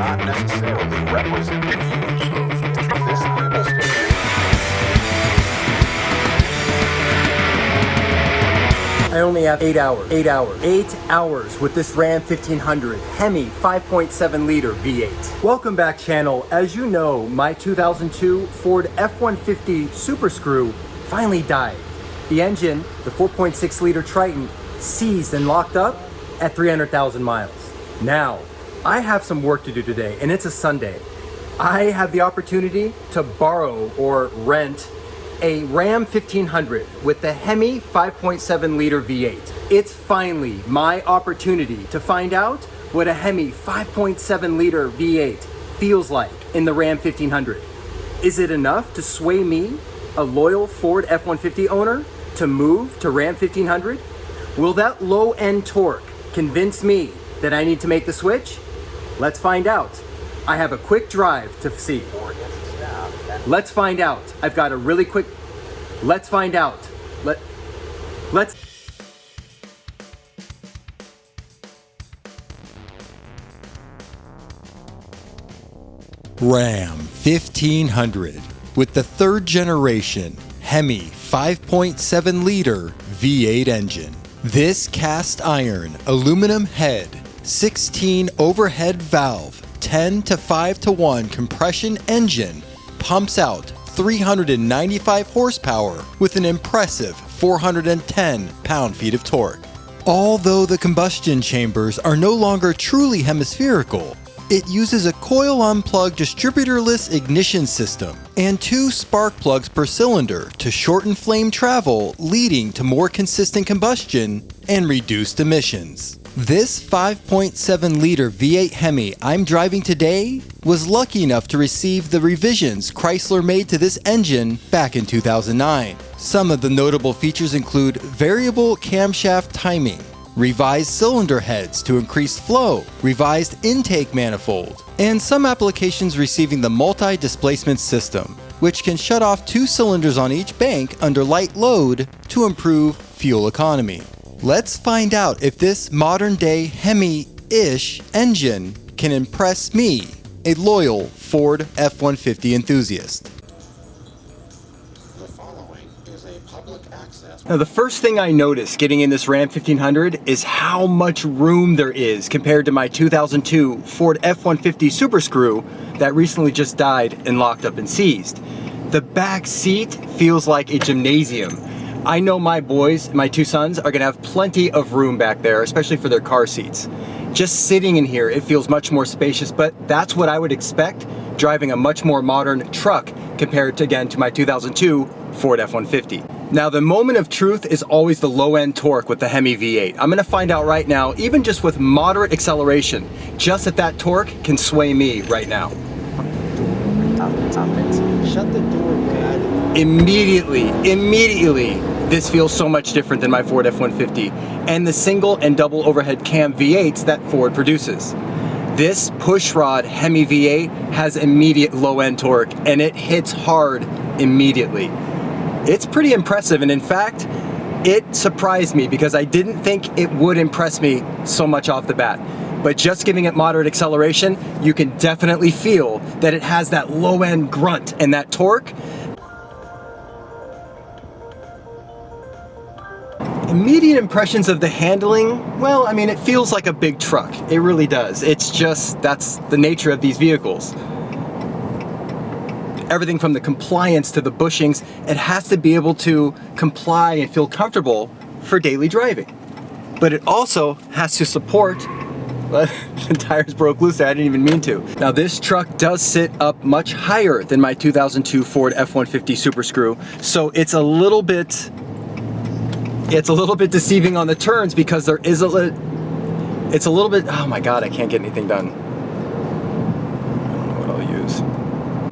not necessarily representative. This label statement. I only have 8 hours. 8 hours with this Ram 1500 HEMI 5.7 liter V8. Welcome back, channel. As you know, my 2002 Ford F-150 Super Screw finally died. The engine, the 4.6 liter Triton, seized and locked up at 300,000 miles. Now, I have some work to do today, and it's a Sunday. I have the opportunity to borrow or rent a Ram 1500 with the HEMI 5.7 liter V8. It's finally my opportunity to find out what a HEMI 5.7 liter V8 feels like in the Ram 1500. Is it enough to sway me, a loyal Ford F-150 owner, to move to Ram 1500? Will that low-end torque convince me that I need to make the switch? Let's find out. I have a quick drive to see. Let's find out. I've got a really quick. Let's find out. Let's. Ram 1500 with the third generation HEMI 5.7 liter V8 engine. This cast iron aluminum head, 16 overhead valve, 10 to 5 to 1 compression engine pumps out 395 horsepower with an impressive 410 pound-feet of torque. Although the combustion chambers are no longer truly hemispherical, it uses a coil unplugged distributorless ignition system and 2 spark plugs per cylinder to shorten flame travel, leading to more consistent combustion and reduced emissions. This 5.7 liter V8 HEMI I'm driving today was lucky enough to receive the revisions Chrysler made to this engine back in 2009. Some of the notable features include variable camshaft timing, revised cylinder heads to increase flow, revised intake manifold, and some applications receiving the multi-displacement system, which can shut off 2 cylinders on each bank under light load to improve fuel economy. Let's find out if this modern-day HEMI-ish engine can impress me, a loyal Ford F-150 enthusiast. The following is a public access. Now, the first thing I noticed getting in this Ram 1500 is how much room there is compared to my 2002 Ford F-150 Super Screw that recently just died and locked up and seized. The back seat feels like a gymnasium. I know my boys, my 2 sons, are gonna have plenty of room back there, especially for their car seats. Just sitting in here, it feels much more spacious, but that's what I would expect driving a much more modern truck compared to, again, to my 2002 Ford F-150. Now, the moment of truth is always the low-end torque with the HEMI V8. I'm gonna find out right now, even just with moderate acceleration, just that torque can sway me right now. Shut the door, God. Immediately, this feels so much different than my Ford F-150 and the single and double overhead cam V8s that Ford produces. This pushrod HEMI V8 has immediate low-end torque, and it hits hard immediately. It's pretty impressive, and in fact, it surprised me because I didn't think it would impress me so much off the bat. But just giving it moderate acceleration, you can definitely feel that it has that low-end grunt and that torque. Immediate impressions of the handling, well, I mean, it feels like a big truck. It really does. It's just, that's the nature of these vehicles. Everything from the compliance to the bushings, it has to be able to comply and feel comfortable for daily driving. But it also has to support, the tires broke loose there, I didn't even mean to. Now, this truck does sit up much higher than my 2002 Ford F-150 Super Screw, so it's a little bit deceiving on the turns because there is it's a little bit, oh my God, I can't get anything done. I don't know what I'll use.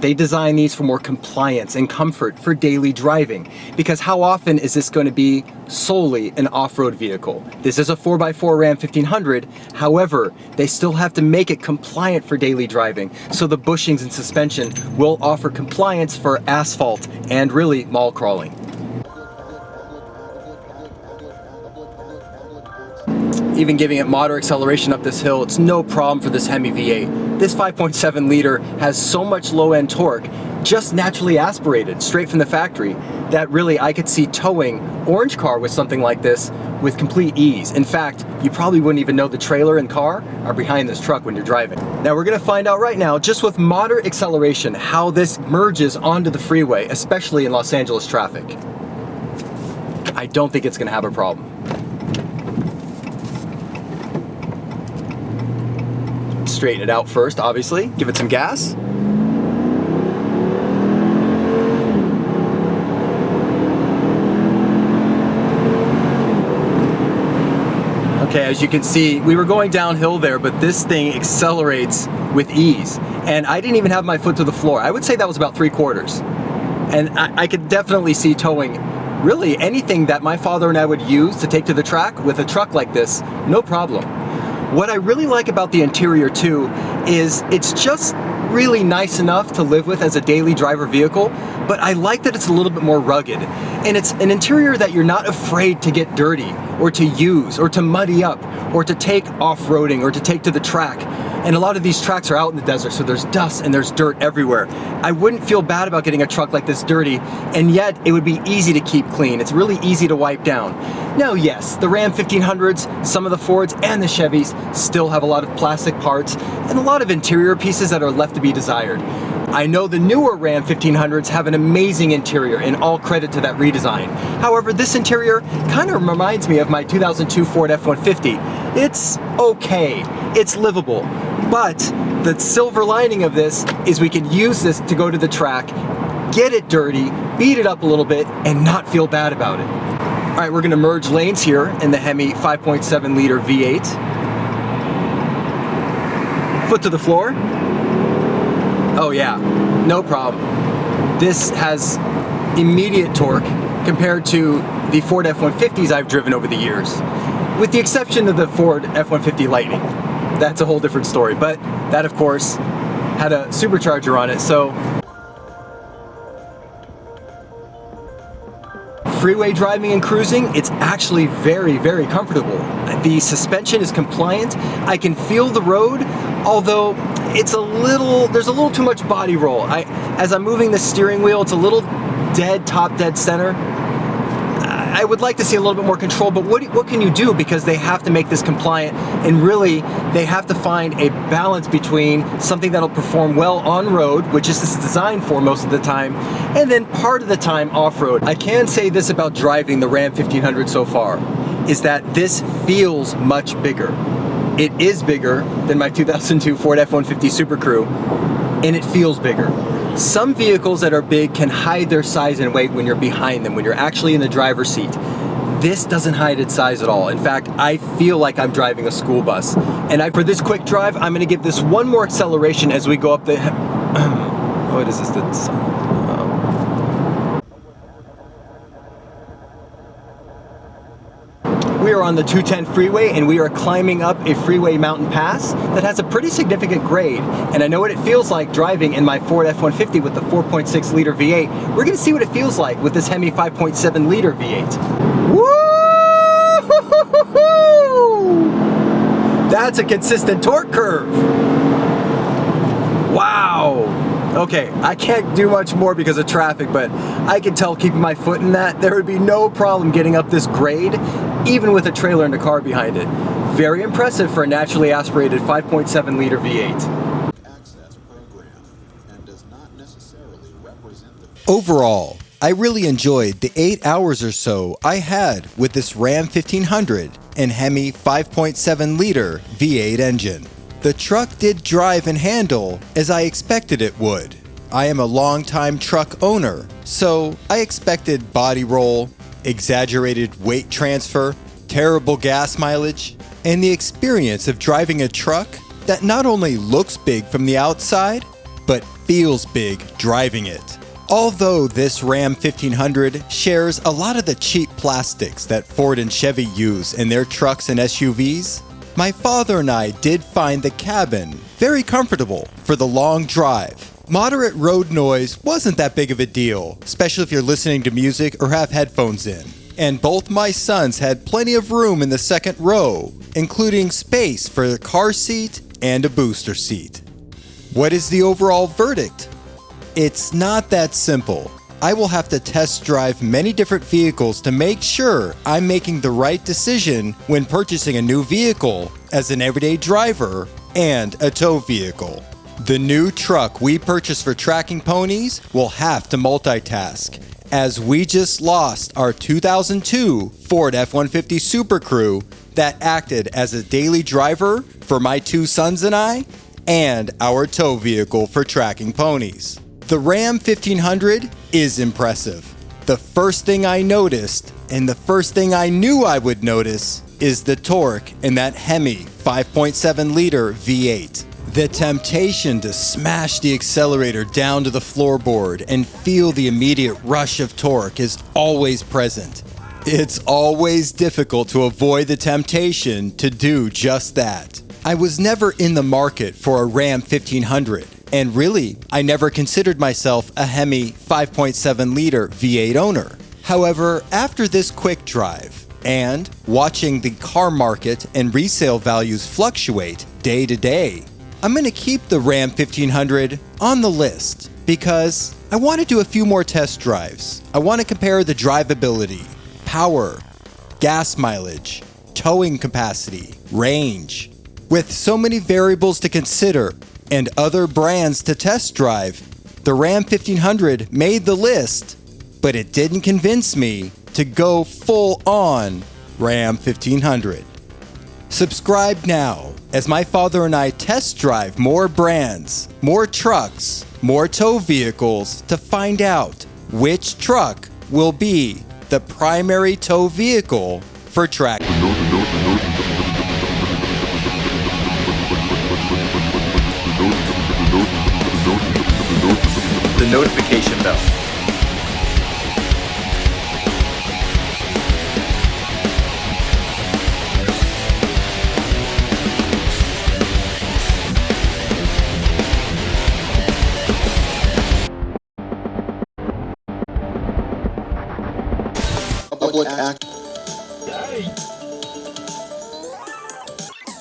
They design these for more compliance and comfort for daily driving, because how often is this going to be solely an off-road vehicle? This is a 4x4 Ram 1500, however, they still have to make it compliant for daily driving, so the bushings and suspension will offer compliance for asphalt and really mall crawling. even giving it moderate acceleration up this hill, it's no problem for this HEMI V8. This 5.7 liter has so much low end torque, just naturally aspirated straight from the factory, that really I could see towing orange car with something like this with complete ease. In fact, you probably wouldn't even know the trailer and car are behind this truck when you're driving. Now we're gonna find out right now, just with moderate acceleration, how this merges onto the freeway, especially in Los Angeles traffic. I don't think it's gonna have a problem. Straighten it out first, obviously. Give it some gas. Okay, as you can see, we were going downhill there, but this thing accelerates with ease. And I didn't even have my foot to the floor. I would say that was about 3/4. And I could definitely see towing really anything that my father and I would use to take to the track with a truck like this, no problem. What I really like about the interior too is it's just really nice enough to live with as a daily driver vehicle, but I like that it's a little bit more rugged. And it's an interior that you're not afraid to get dirty or to use or to muddy up or to take off-roading or to take to the track. And a lot of these tracks are out in the desert, so there's dust and there's dirt everywhere. I wouldn't feel bad about getting a truck like this dirty, and yet it would be easy to keep clean. It's really easy to wipe down. Now, yes, the Ram 1500s, some of the Fords and the Chevys still have a lot of plastic parts and a lot of interior pieces that are left to be desired. I know the newer Ram 1500s have an amazing interior, and all credit to that redesign. However, this interior kind of reminds me of my 2002 Ford F-150. It's okay, it's livable, but the silver lining of this is we can use this to go to the track, get it dirty, beat it up a little bit, and not feel bad about it. All right, we're gonna merge lanes here in the HEMI 5.7 liter V8. Foot to the floor. Oh yeah, no problem. This has immediate torque compared to the Ford F-150s I've driven over the years, with the exception of the Ford F-150 Lightning. That's a whole different story, but that of course had a supercharger on it, so freeway driving and cruising, it's actually very, very comfortable. The suspension is compliant. I can feel the road, although there's a little too much body roll. As I'm moving the steering wheel, it's a little dead, top dead center. I would like to see a little bit more control, but what can you do? Because they have to make this compliant, and really they have to find a balance between something that'll perform well on road, which is this is designed for most of the time, and then part of the time off-road. I can say this about driving the Ram 1500 so far, is that this feels much bigger. It is bigger than my 2002 Ford F-150 Super Crew, and it feels bigger. Some vehicles that are big can hide their size and weight when you're behind them, when you're actually in the driver's seat. This doesn't hide its size at all. In fact, I feel like I'm driving a school bus. And for this quick drive, I'm gonna give this one more acceleration as we go up the, what is this? We are on the 210 freeway, and we are climbing up a freeway mountain pass that has a pretty significant grade. And I know what it feels like driving in my Ford F-150 with the 4.6 liter V8. We're gonna see what it feels like with this HEMI 5.7 liter V8. Woo! That's a consistent torque curve. Wow. Okay, I can't do much more because of traffic, but I can tell keeping my foot in that, there would be no problem getting up this grade, even with a trailer and a car behind it. Very impressive for a naturally aspirated 5.7 liter V8. Access program and does not necessarily represent the Overall, I really enjoyed the 8 hours or so I had with this Ram 1500 and HEMI 5.7 liter V8 engine. The truck did drive and handle as I expected it would. I am a long-time truck owner, so I expected body roll, exaggerated weight transfer, terrible gas mileage, and the experience of driving a truck that not only looks big from the outside, but feels big driving it. Although this Ram 1500 shares a lot of the cheap plastics that Ford and Chevy use in their trucks and SUVs, my father and I did find the cabin very comfortable for the long drive. Moderate road noise wasn't that big of a deal, especially if you're listening to music or have headphones in. And both my sons had plenty of room in the second row, including space for a car seat and a booster seat. What is the overall verdict? It's not that simple. I will have to test drive many different vehicles to make sure I'm making the right decision when purchasing a new vehicle as an everyday driver and a tow vehicle. The new truck we purchased for Tracking Ponies will have to multitask, as we just lost our 2002 Ford F-150 Super Crew that acted as a daily driver for my two sons and I, and our tow vehicle for Tracking Ponies. The Ram 1500 is impressive. The first thing I noticed, and the first thing I knew I would notice, is the torque in that HEMI 5.7 liter V8. The temptation to smash the accelerator down to the floorboard and feel the immediate rush of torque is always present. It's always difficult to avoid the temptation to do just that. I was never in the market for a Ram 1500, and really, I never considered myself a HEMI 5.7 liter V8 owner. However, after this quick drive, and watching the car market and resale values fluctuate day to day, I'm going to keep the Ram 1500 on the list because I want to do a few more test drives. I want to compare the drivability, power, gas mileage, towing capacity, range. With so many variables to consider and other brands to test drive, the Ram 1500 made the list, but it didn't convince me to go full on Ram 1500. Subscribe now as my father and I test drive more brands, more trucks, more tow vehicles to find out which truck will be the primary tow vehicle for Track. The notification bell.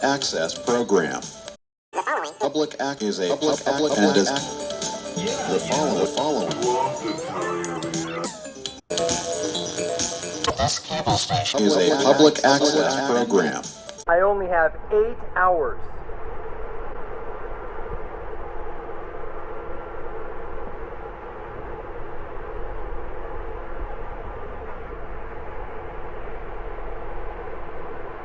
Access program. Public act is a public act and does the following. This cable station is a public access program. I only have 8 hours